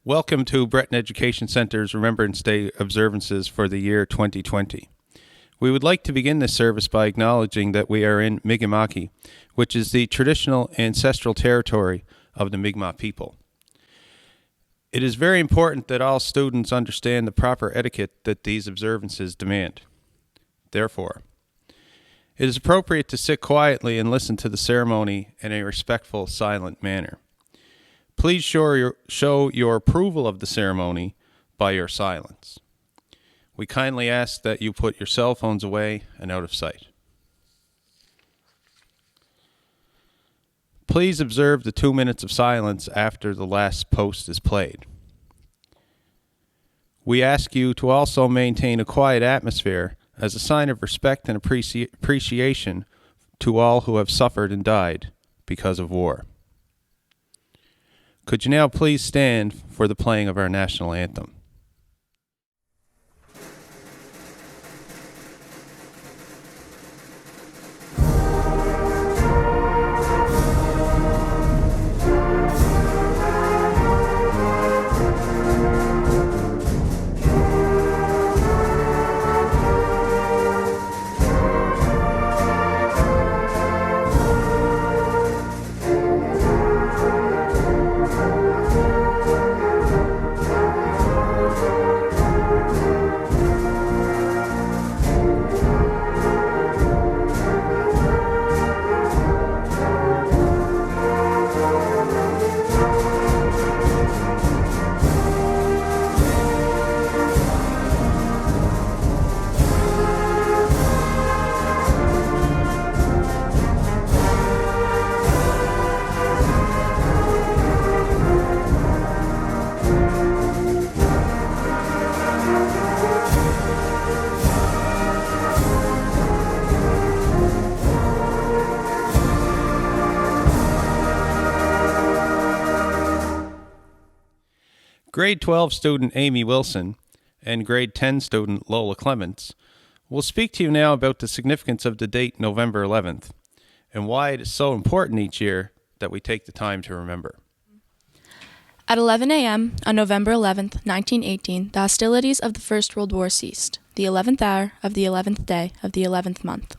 Welcome to Breton Education Center's Remembrance Day observances for the year 2020. We would like to begin this service by acknowledging that we are in Mi'kmaq, which is the traditional ancestral territory of the Mi'kmaq people. It is very important that all students understand the proper etiquette that these observances demand. Therefore, it is appropriate to sit quietly and listen to the ceremony in a respectful, silent manner. Please show your approval of the ceremony by your silence. We kindly ask that you put your cell phones away and out of sight. Please observe the 2 minutes of silence after the last post is played. We ask you to also maintain a quiet atmosphere as a sign of respect and appreciation to all who have suffered and died because of war. Could you now please stand for the playing of our national anthem? Grade 12 student Amy Wilson and Grade 10 student Lola Clements will speak to you now about the significance of the date November 11th and why it is so important each year that we take the time to remember. At 11 a.m. on November 11th, 1918, the hostilities of the First World War ceased, the 11th hour of the 11th day of the 11th month.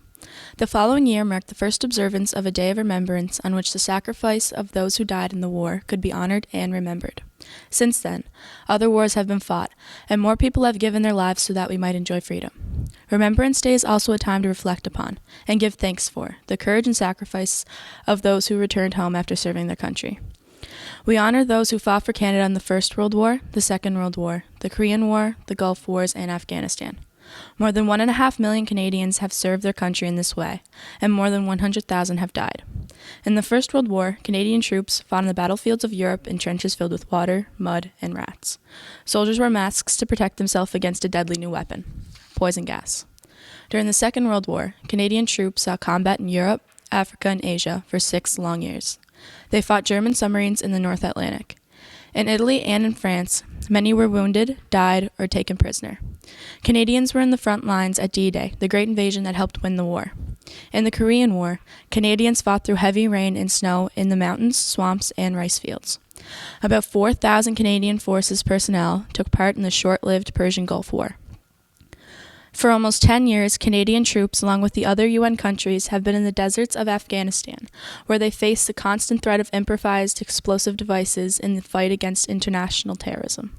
The following year marked the first observance of a day of remembrance on which the sacrifice of those who died in the war could be honored and remembered. Since then, other wars have been fought, and more people have given their lives so that we might enjoy freedom. Remembrance Day is also a time to reflect upon and give thanks for the courage and sacrifice of those who returned home after serving their country. We honor those who fought for Canada in the First World War, the Second World War, the Korean War, the Gulf Wars, and Afghanistan. More than 1.5 million Canadians have served their country in this way, and more than 100,000 have died. In the First World War, Canadian troops fought on the battlefields of Europe in trenches filled with water, mud, and rats. Soldiers wore masks to protect themselves against a deadly new weapon, poison gas. During the Second World War, Canadian troops saw combat in Europe, Africa, and Asia for 6 long years. They fought German submarines in the North Atlantic. In Italy and in France, many were wounded, died, or taken prisoner. Canadians were in the front lines at D-Day, the great invasion that helped win the war. In the Korean War, Canadians fought through heavy rain and snow in the mountains, swamps, and rice fields. About 4,000 Canadian Forces personnel took part in the short-lived Persian Gulf War. For almost 10 years, Canadian troops, along with the other UN countries, have been in the deserts of Afghanistan, where they face the constant threat of improvised explosive devices in the fight against international terrorism.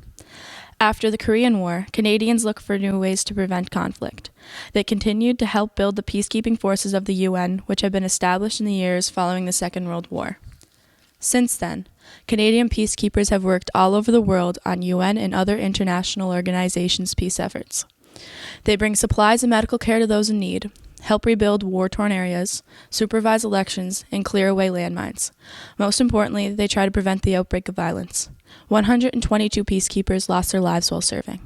After the Korean War, Canadians looked for new ways to prevent conflict. They continued to help build the peacekeeping forces of the UN, which had been established in the years following the Second World War. Since then, Canadian peacekeepers have worked all over the world on UN and other international organizations' peace efforts. They bring supplies and medical care to those in need, help rebuild war-torn areas, supervise elections, and clear away landmines. Most importantly, they try to prevent the outbreak of violence. 122 peacekeepers lost their lives while serving.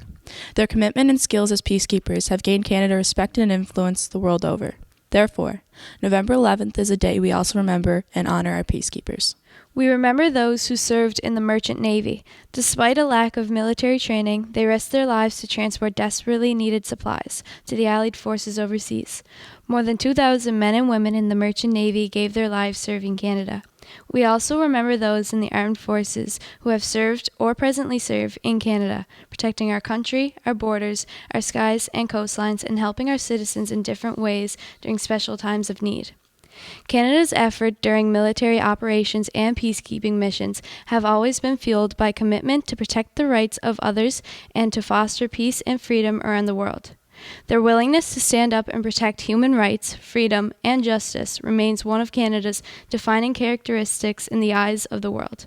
Their commitment and skills as peacekeepers have gained Canada respect and influence the world over. Therefore, November 11th is a day we also remember and honor our peacekeepers. We remember those who served in the Merchant Navy. Despite a lack of military training, they risked their lives to transport desperately needed supplies to the Allied forces overseas. More than 2,000 men and women in the Merchant Navy gave their lives serving Canada. We also remember those in the armed forces who have served or presently serve in Canada, protecting our country, our borders, our skies and coastlines, and helping our citizens in different ways during special times of need. Canada's effort during military operations and peacekeeping missions have always been fueled by commitment to protect the rights of others and to foster peace and freedom around the world. Their willingness to stand up and protect human rights, freedom, and justice remains one of Canada's defining characteristics in the eyes of the world.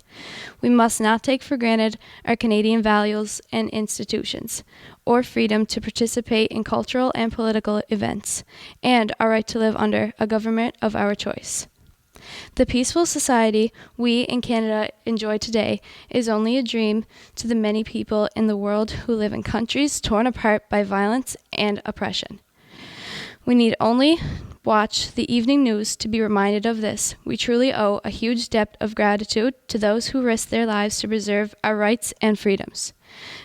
We must not take for granted our Canadian values and institutions, or freedom to participate in cultural and political events, and our right to live under a government of our choice. The peaceful society we in Canada enjoy today is only a dream to the many people in the world who live in countries torn apart by violence and oppression. We need only watch the evening news to be reminded of this. We truly owe a huge debt of gratitude to those who risk their lives to preserve our rights and freedoms.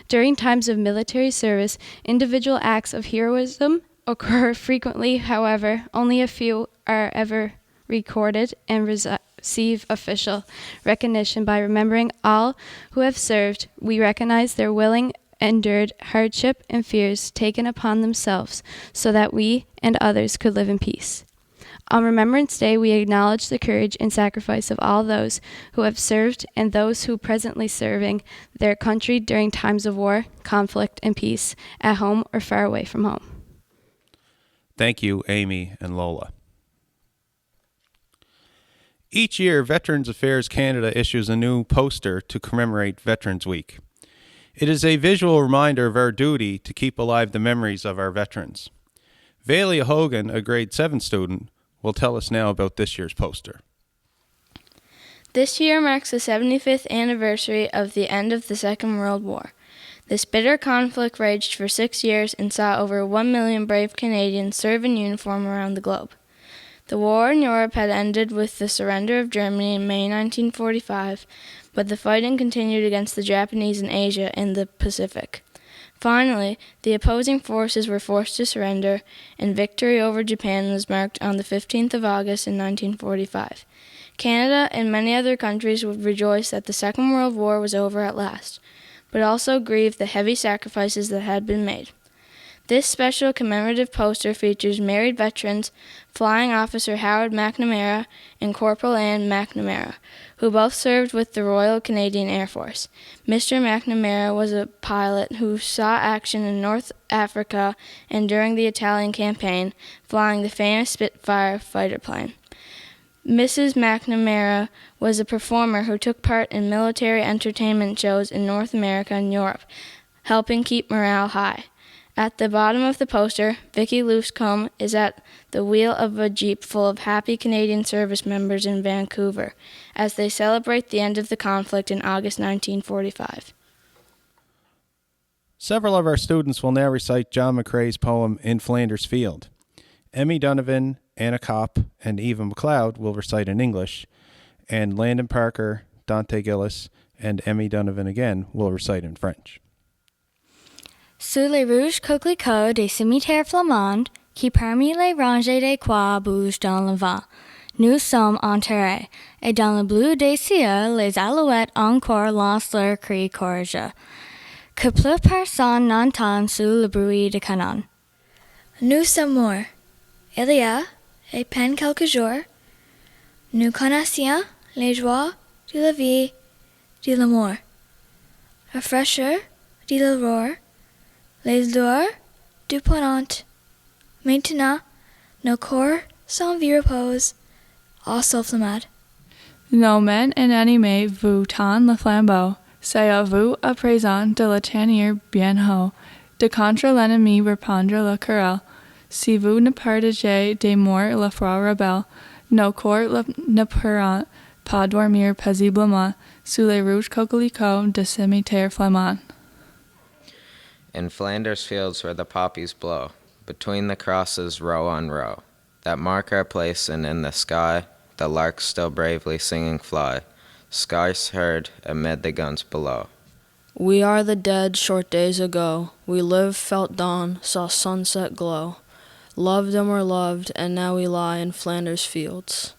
During times of military service, individual acts of heroism occur frequently. However, only a few are ever recorded and receive official recognition. By remembering all who have served, we recognize their willing endured hardship and fears taken upon themselves so that we and others could live in peace. On Remembrance Day, we acknowledge the courage and sacrifice of all those who have served and those who presently serving their country during times of war, conflict, and peace, at home or far away from home. Thank you, Amy and Lola. Each year, Veterans Affairs Canada issues a new poster to commemorate Veterans Week. It is a visual reminder of our duty to keep alive the memories of our veterans. Valia Hogan, a grade 7 student, will tell us now about this year's poster. This year marks the 75th anniversary of the end of the Second World War. This bitter conflict raged for 6 years and saw over 1 million brave Canadians serve in uniform around the globe. The war in Europe had ended with the surrender of Germany in May 1945, but the fighting continued against the Japanese in Asia and the Pacific. Finally, the opposing forces were forced to surrender, and victory over Japan was marked on the 15th of August in 1945. Canada and many other countries would rejoice that the Second World War was over at last, but also grieve the heavy sacrifices that had been made. This special commemorative poster features married veterans, Flying Officer Howard McNamara and Corporal Anne McNamara, who both served with the Royal Canadian Air Force. Mr. McNamara was a pilot who saw action in North Africa and during the Italian campaign, flying the famous Spitfire fighter plane. Mrs. McNamara was a performer who took part in military entertainment shows in North America and Europe, helping keep morale high. At the bottom of the poster, Vicky Loosecombe is at the wheel of a Jeep full of happy Canadian service members in Vancouver as they celebrate the end of the conflict in August 1945. Several of our students will now recite John McCrae's poem In Flanders Field. Emmy Donovan, Anna Kopp, and Eva McLeod will recite in English, and Landon Parker, Dante Gillis, and Emmy Donovan again will recite in French. Sous les rouges coquelicots des cimetières flamands, qui parmi les rangées des croix bougent dans le vent, nous sommes enterrés, et dans le bleu des cieux, les alouettes encore lancent leurs cris courageux, que plus personne n'entend sous le bruit de canon. Nous sommes morts. Il y a à peine quelques jours, nous connaissions les joies de la vie, de la mort, la fraîcheur de l'aurore, les douleurs du printemps. Maintenant, nos corps sans vie repose, au sulflamade. Nos mains inanimées vous tendent le flambeau, c'est à vous à présent de le tenir bien haut, de contre l'ennemi répandre la querelle. Si vous ne partagez des morts la foi rebelle, nos corps ne pourront pas dormir paisiblement sous les rouges coquelicots de cimetière flamand. In Flanders Fields where the poppies blow, between the crosses row on row, that mark our place, and in the sky the larks still bravely singing fly, scarce heard amid the guns below. We are the dead short days ago, we lived, felt dawn, saw sunset glow, loved and were loved, and now we lie in Flanders Fields.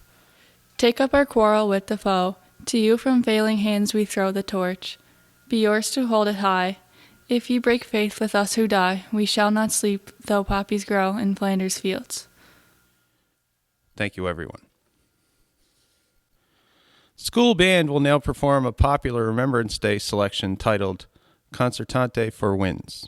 Take up our quarrel with the foe. To you from failing hands we throw the torch. Be yours to hold it high. If you break faith with us who die, we shall not sleep, though poppies grow in Flanders Fields. Thank you, everyone. School band will now perform a popular Remembrance Day selection titled Concertante for Winds.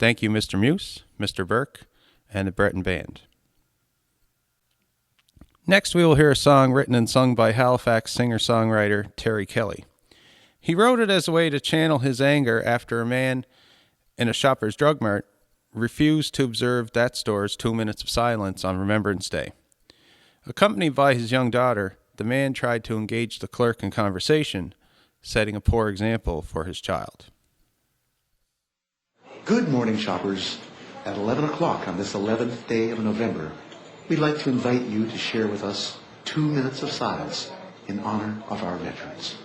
Thank you, Mr. Muse, Mr. Burke, and the Breton Band. Next, we will hear a song written and sung by Halifax singer-songwriter Terry Kelly. He wrote it as a way to channel his anger after a man in a Shoppers Drug Mart refused to observe that store's 2 minutes of silence on Remembrance Day. Accompanied by his young daughter, the man tried to engage the clerk in conversation, setting a poor example for his child. Good morning, shoppers. At 11 o'clock on this 11th day of November, we'd like to invite you to share with us 2 minutes of silence in honor of our veterans.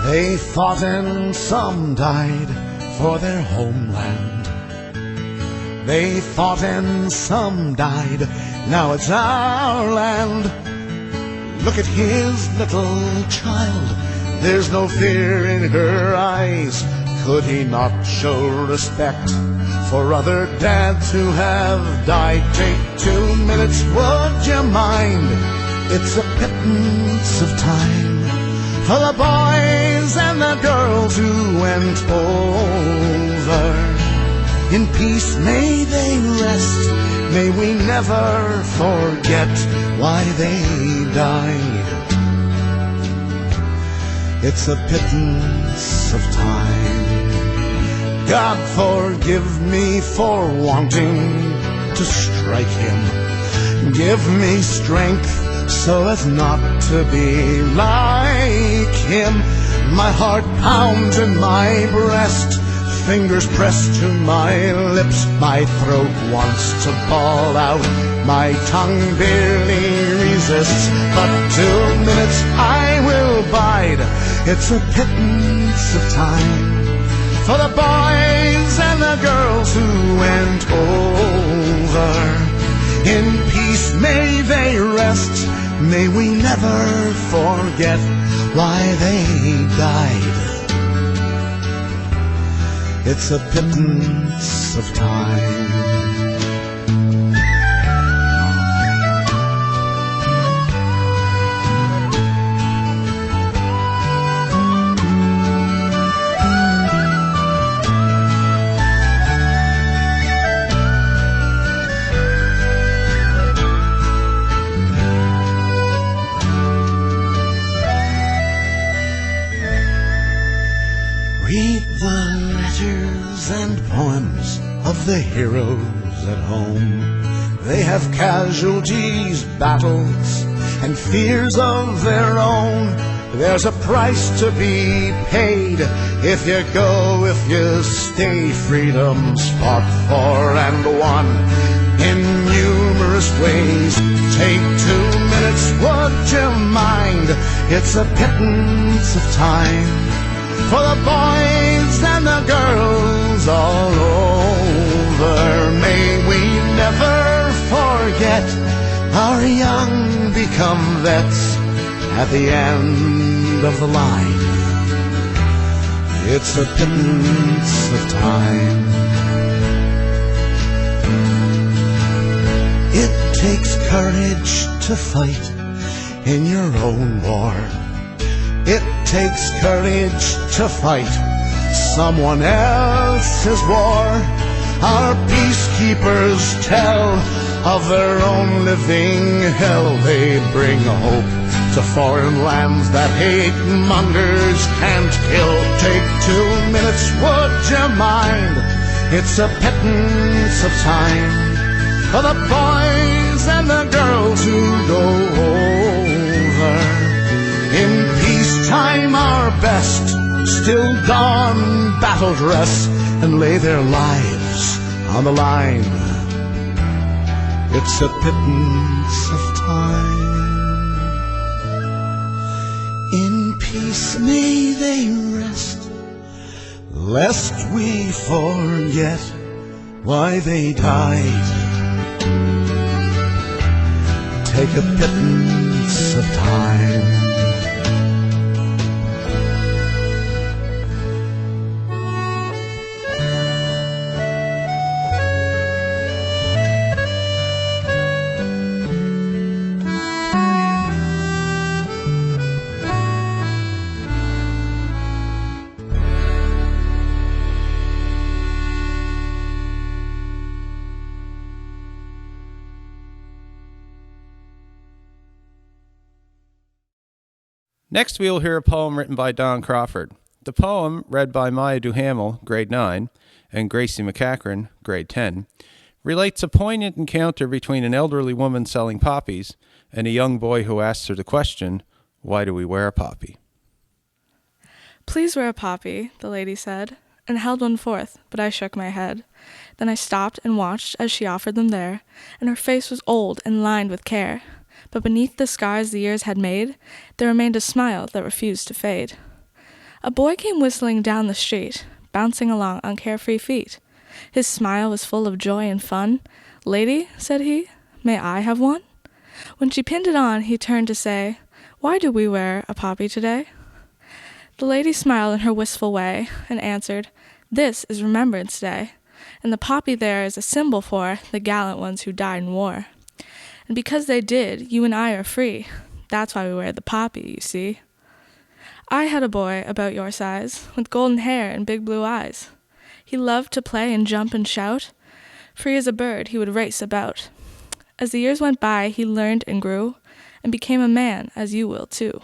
They fought and some died for their homeland. They fought and some died, now it's our land. Look at his little child, there's no fear in her eyes. Could he not show respect for other dads who have died? Take 2 minutes, would you mind? It's a pittance of time for the boys and the girls who went over. In peace may they rest, may we never forget why they died. It's a pittance of time. God forgive me for wanting to strike him. Give me strength so as not to be like him. My heart pounds in my breast, fingers pressed to my lips. My throat wants to bawl out, my tongue barely resists. But 2 minutes I will bide. It's a pittance of time for the boys and the girls who went over. In peace may they rest, may we never forget why they died. It's a pittance of time. Read the letters and poems of the heroes at home. They have casualties, battles, and fears of their own. There's a price to be paid if you go, if you stay. Freedom's fought for and won in numerous ways. Take 2 minutes, would you mind? It's a pittance of time for the boys and the girls all over. May we never forget our young become vets at the end of the line. It's a pittance of time. It takes courage to fight in your own war. It takes courage to fight someone else's war. Our peacekeepers tell of their own living hell. They bring hope to foreign lands that hate mongers can't kill. Take 2 minutes, would you mind? It's a pittance of time for the boys and the girls who go over. In peacetime our best still don battle dress and lay their lives on the line. It's a pittance of time. In peace may they rest, lest we forget why they died. Take a pittance of time. Next, we will hear a poem written by Don Crawford. The poem, read by Maya Duhamel, grade 9, and Gracie McCackron, grade 10, relates a poignant encounter between an elderly woman selling poppies and a young boy who asks her the question, "Why do we wear a poppy?" "Please wear a poppy," the lady said, and held one forth, but I shook my head. Then I stopped and watched as she offered them there, and her face was old and lined with care. But beneath the scars the years had made, there remained a smile that refused to fade. A boy came whistling down the street, bouncing along on carefree feet. His smile was full of joy and fun. "Lady," said he, "may I have one?" When she pinned it on, he turned to say, "Why do we wear a poppy today?" The lady smiled in her wistful way and answered, "This is Remembrance Day, and the poppy there is a symbol for the gallant ones who died in war. And because they did, you and I are free. That's why we wear the poppy, you see." I had a boy about your size, with golden hair and big blue eyes. He loved to play and jump and shout. Free as a bird, he would race about. As the years went by, he learned and grew, and became a man, as you will too.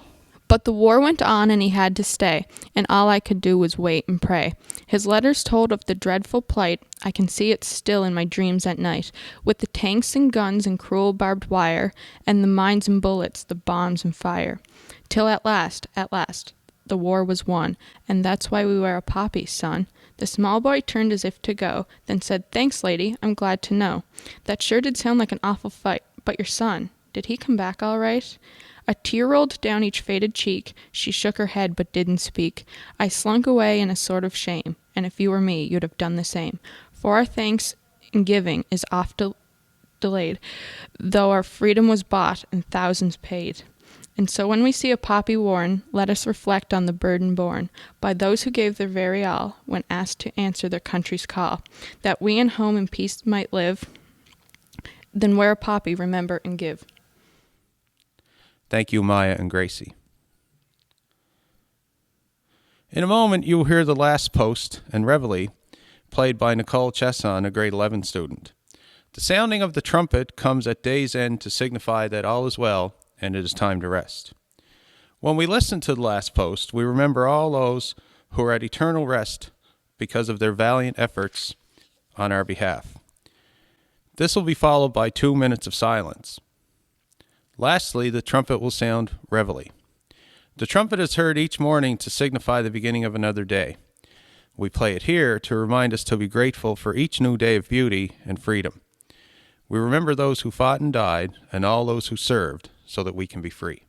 But the war went on and he had to stay, and all I could do was wait and pray. His letters told of the dreadful plight, I can see it still in my dreams at night, with the tanks and guns and cruel barbed wire, and the mines and bullets, the bombs and fire. Till at last, the war was won, and that's why we wear a poppy, son. The small boy turned as if to go, then said, "Thanks, lady, I'm glad to know. That sure did sound like an awful fight, but your son, did he come back all right?" A tear rolled down each faded cheek. She shook her head but didn't speak. I slunk away in a sort of shame, and if you were me, you'd have done the same. For our thanks in giving is oft delayed, though our freedom was bought and thousands paid. And so when we see a poppy worn, let us reflect on the burden borne by those who gave their very all when asked to answer their country's call, that we in home and peace might live. Then wear a poppy, remember and give. Thank you, Maya and Gracie. In a moment, you will hear the last post and reveille, played by Nicole Chesson, a grade 11 student. The sounding of the trumpet comes at day's end to signify that all is well and it is time to rest. When we listen to the last post, we remember all those who are at eternal rest because of their valiant efforts on our behalf. This will be followed by 2 minutes of silence. Lastly, the trumpet will sound reveille. The trumpet is heard each morning to signify the beginning of another day. We play it here to remind us to be grateful for each new day of beauty and freedom. We remember those who fought and died and all those who served so that we can be free.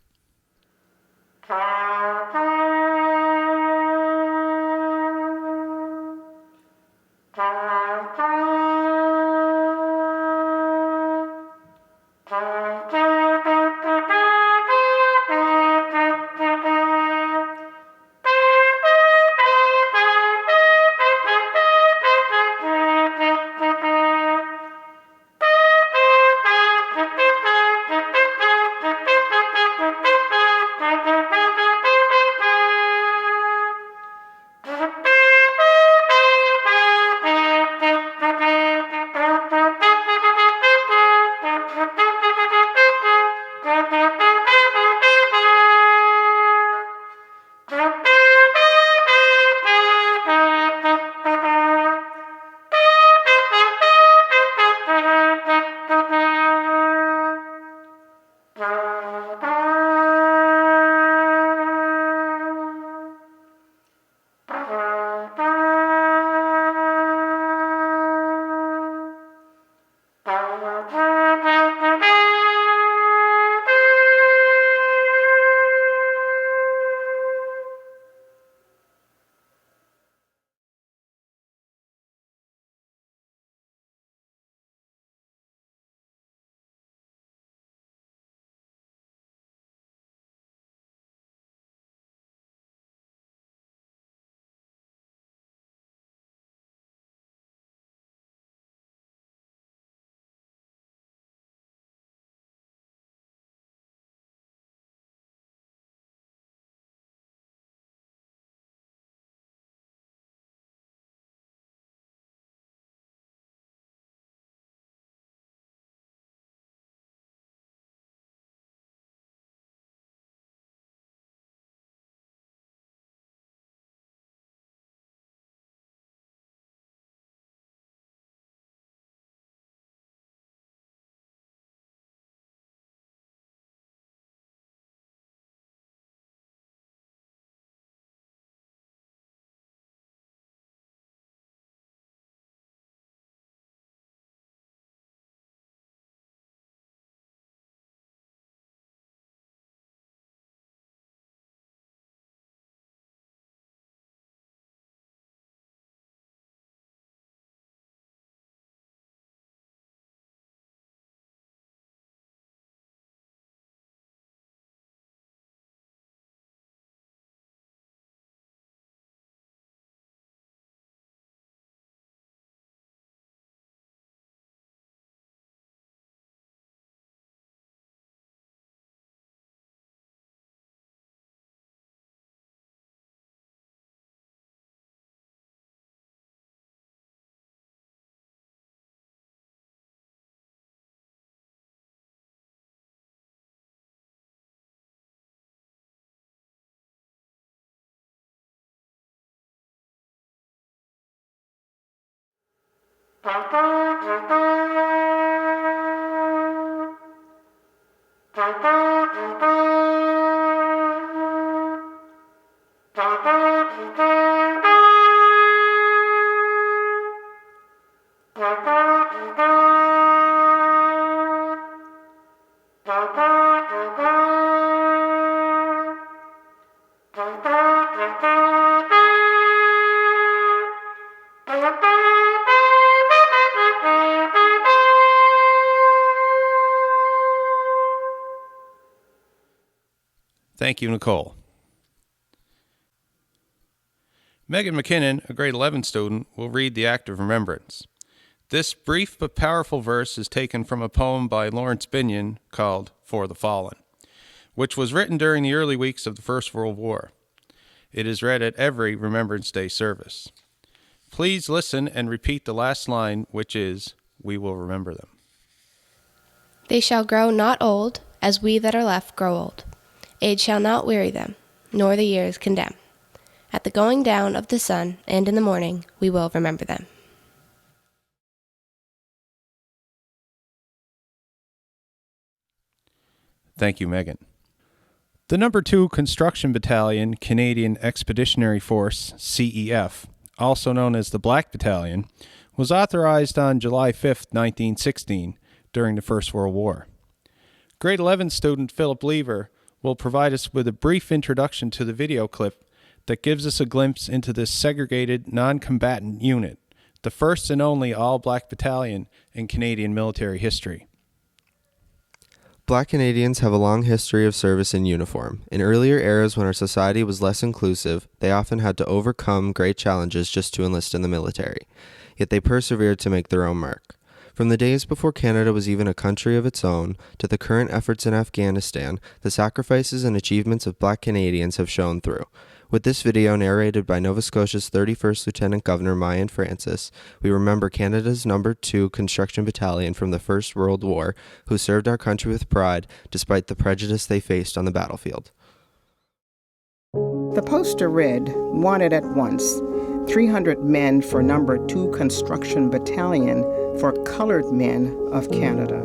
Thank you, Nicole. Megan McKinnon, a grade 11 student, will read the Act of Remembrance. This brief but powerful verse is taken from a poem by Lawrence Binion called For the Fallen, which was written during the early weeks of the First World War. It is read at every Remembrance Day service. Please listen and repeat the last line, which is, "We will remember them." They shall grow not old, as we that are left grow old. Age shall not weary them, nor the years condemn. At the going down of the sun and in the morning we will remember them. Thank you, Megan. The No. 2 Construction Battalion, Canadian Expeditionary Force, CEF, also known as the Black Battalion, was authorized on July 5, 1916, during the First World War. Grade 11 student Philip Lever will provide us with a brief introduction to the video clip that gives us a glimpse into this segregated, non-combatant unit, the first and only all-black battalion in Canadian military history. Black Canadians have a long history of service in uniform. In earlier eras when our society was less inclusive, they often had to overcome great challenges just to enlist in the military. Yet they persevered to make their own mark. From the days before Canada was even a country of its own, to the current efforts in Afghanistan, the sacrifices and achievements of Black Canadians have shown through. With this video narrated by Nova Scotia's 31st Lieutenant Governor Mayan Francis, we remember Canada's No. 2 Construction Battalion from the First World War, who served our country with pride despite the prejudice they faced on the battlefield. The poster read, "Wanted at once, 300 men for No. 2 Construction Battalion for colored men of Canada."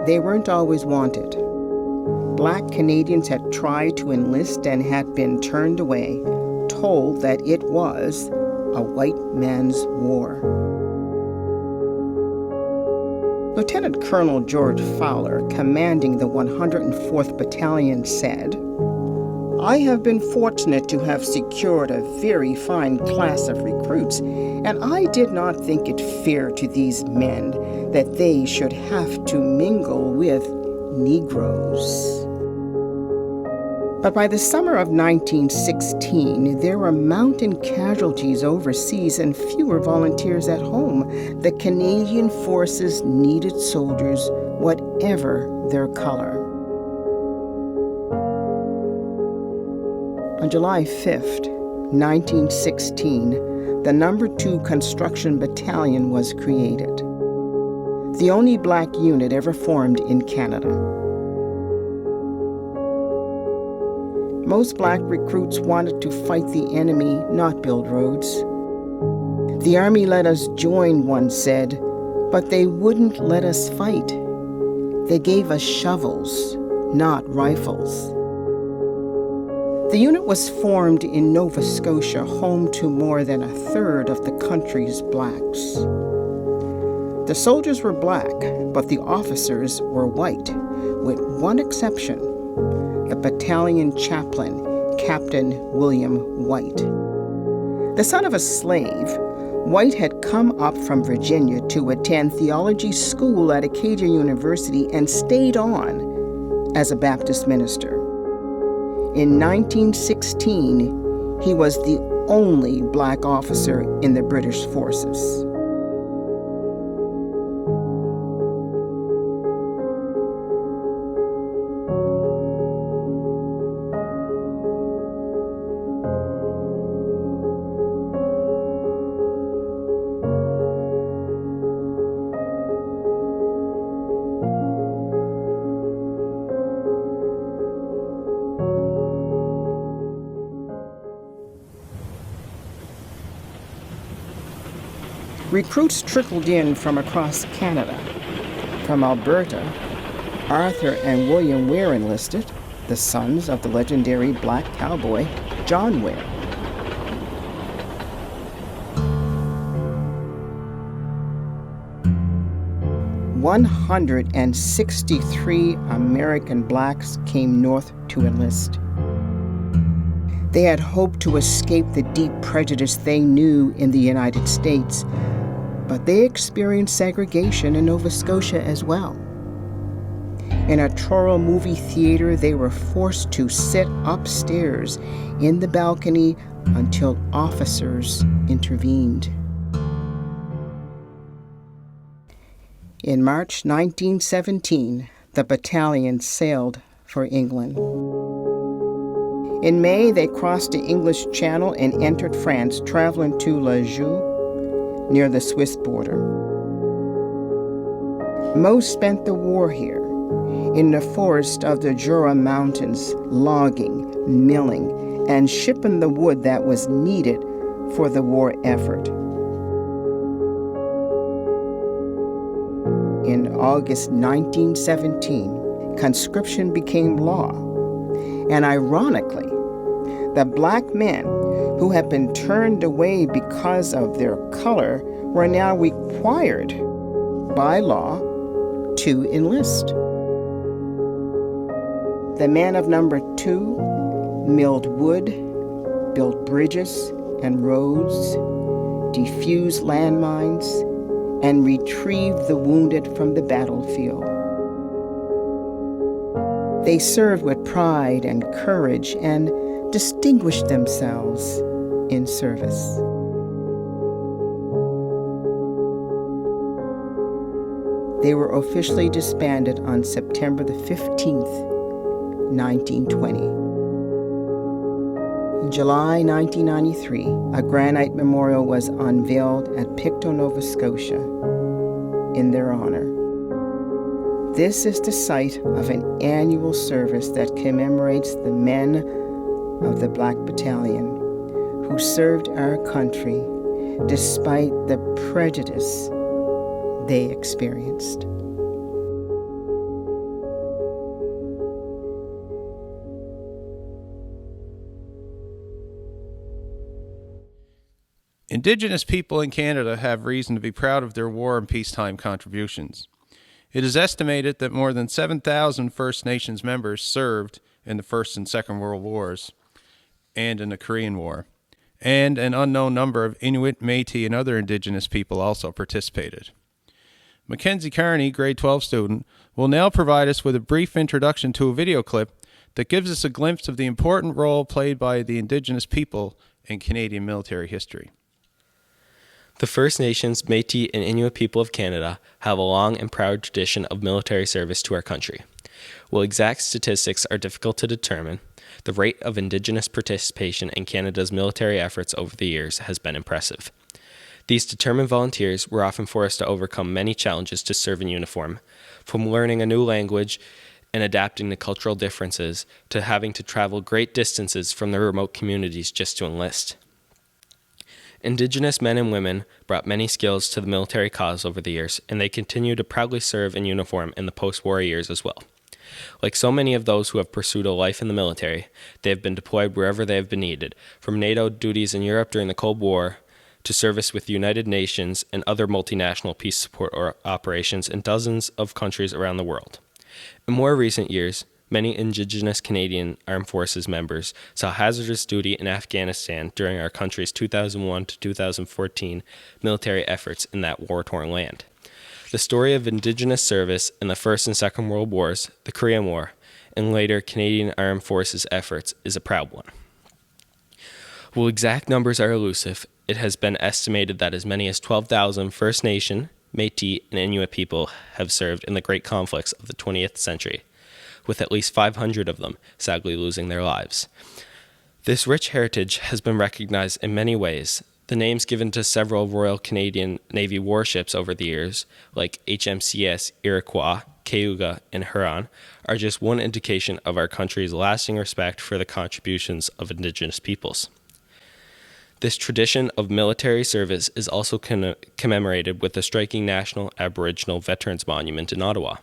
They weren't always wanted. Black Canadians had tried to enlist and had been turned away, told that it was a white man's war. Lieutenant Colonel George Fowler, commanding the 104th Battalion, said, "I have been fortunate to have secured a very fine class of recruits, and I did not think it fair to these men that they should have to mingle with Negroes." But by the summer of 1916, there were mountain casualties overseas and fewer volunteers at home. The Canadian forces needed soldiers, whatever their color. On July 5th, 1916, the No. 2 Construction Battalion was created, the only black unit ever formed in Canada. Most black recruits wanted to fight the enemy, not build roads. "The Army let us join," one said, "but they wouldn't let us fight. They gave us shovels, not rifles." The unit was formed in Nova Scotia, home to more than a third of the country's blacks. The soldiers were black, but the officers were white, with one exception: the battalion chaplain, Captain William White. The son of a slave, White had come up from Virginia to attend theology school at Acadia University and stayed on as a Baptist minister. In 1916, he was the only black officer in the British forces. Recruits trickled in from across Canada. From Alberta, Arthur and William Ware enlisted, the sons of the legendary black cowboy John Ware. "163 American blacks came north to enlist. They had hoped to escape the deep prejudice they knew in the United States, but they experienced segregation in Nova Scotia as well. In a Truro movie theater, they were forced to sit upstairs in the balcony until officers intervened. In March 1917, the battalion sailed for England. In May, they crossed the English Channel and entered France, traveling to La Joux, near the Swiss border. Most spent the war here, in the forest of the Jura Mountains, logging, milling, and shipping the wood that was needed for the war effort. In August 1917, conscription became law, and ironically, the black men who had been turned away because of their color were now required by law to enlist. The men of number 2 milled wood, built bridges and roads, defused landmines, and retrieved the wounded from the battlefield. They served with pride and courage and distinguished themselves in service. They were officially disbanded on September the 15th, 1920. In July 1993, a granite memorial was unveiled at Pictou, Nova Scotia, in their honor. This is the site of an annual service that commemorates the men of the Black Battalion who served our country despite the prejudice they experienced. Indigenous people in Canada have reason to be proud of their war and peacetime contributions. It is estimated that more than 7,000 First Nations members served in the First and Second World Wars and in the Korean War, and an unknown number of Inuit, Métis, and other Indigenous people also participated. Mackenzie Carney, grade 12 student, will now provide us with a brief introduction to a video clip that gives us a glimpse of the important role played by the Indigenous people in Canadian military history. The First Nations, Métis, and Inuit people of Canada have a long and proud tradition of military service to our country. While exact statistics are difficult to determine, the rate of Indigenous participation in Canada's military efforts over the years has been impressive. These determined volunteers were often forced to overcome many challenges to serve in uniform, from learning a new language and adapting to cultural differences to having to travel great distances from their remote communities just to enlist. Indigenous men and women brought many skills to the military cause over the years, and they continue to proudly serve in uniform in the post-war years as well. Like so many of those who have pursued a life in the military, they have been deployed wherever they have been needed, from NATO duties in Europe during the Cold War to service with the United Nations and other multinational peace support operations in dozens of countries around the world. In more recent years, many Indigenous Canadian Armed Forces members saw hazardous duty in Afghanistan during our country's 2001 to 2014 military efforts in that war-torn land. The story of Indigenous service in the First and Second World Wars, the Korean War, and later Canadian Armed Forces efforts is a proud one. While exact numbers are elusive, it has been estimated that as many as 12,000 First Nation, Métis, and Inuit people have served in the great conflicts of the 20th century, with at least 500 of them sadly losing their lives. This rich heritage has been recognized in many ways. The names given to several Royal Canadian Navy warships over the years, like HMCS Iroquois, Cayuga, and Huron, are just one indication of our country's lasting respect for the contributions of Indigenous peoples. This tradition of military service is also commemorated with the striking National Aboriginal Veterans Monument in Ottawa.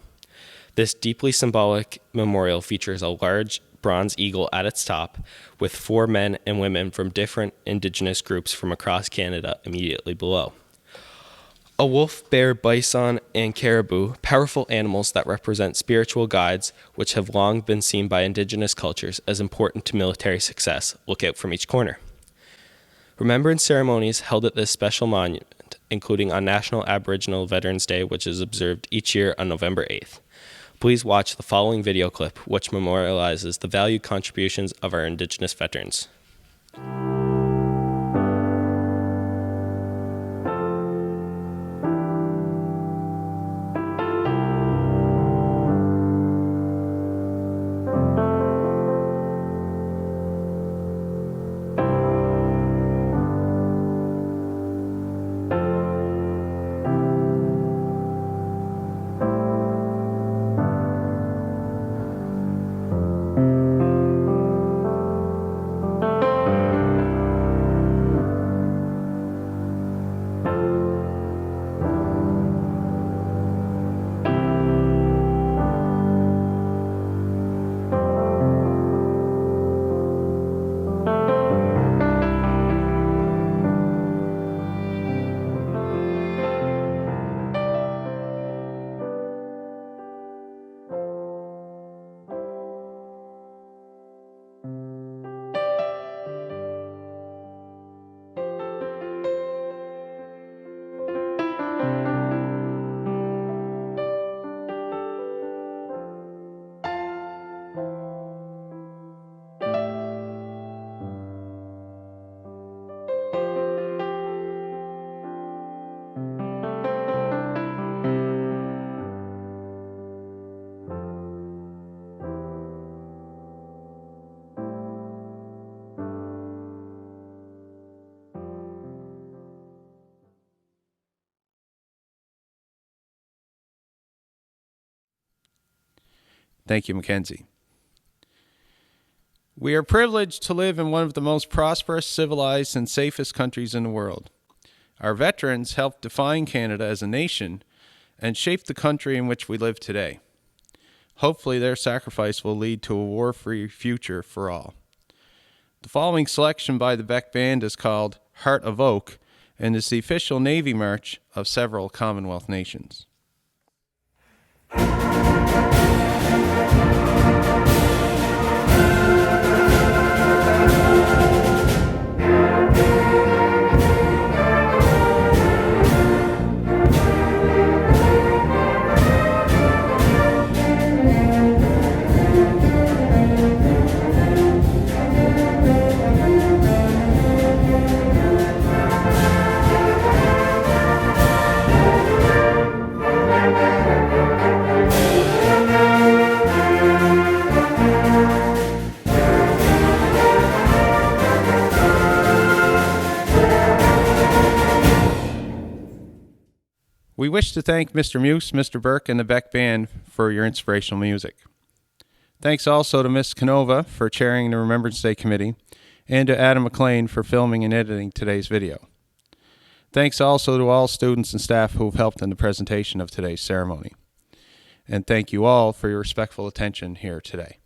This deeply symbolic memorial features a large bronze eagle at its top, with 4 men and women from different Indigenous groups from across Canada immediately below. A wolf, bear, bison, and caribou, powerful animals that represent spiritual guides, which have long been seen by Indigenous cultures as important to military success, look out from each corner. Remembrance ceremonies held at this special monument, including on National Aboriginal Veterans Day, which is observed each year on November 8th. Please watch the following video clip, which memorializes the valued contributions of our Indigenous veterans. Thank you, Mackenzie. We are privileged to live in one of the most prosperous, civilized, and safest countries in the world. Our veterans helped define Canada as a nation and shape the country in which we live today. Hopefully, their sacrifice will lead to a war-free future for all. The following selection by the Beck Band is called Heart of Oak and is the official Navy march of several Commonwealth nations. We wish to thank Mr. Muse, Mr. Burke, and the Beck Band for your inspirational music. Thanks also to Ms. Canova for chairing the Remembrance Day Committee, and to Adam McClain for filming and editing today's video. Thanks also to all students and staff who have helped in the presentation of today's ceremony. And thank you all for your respectful attention here today.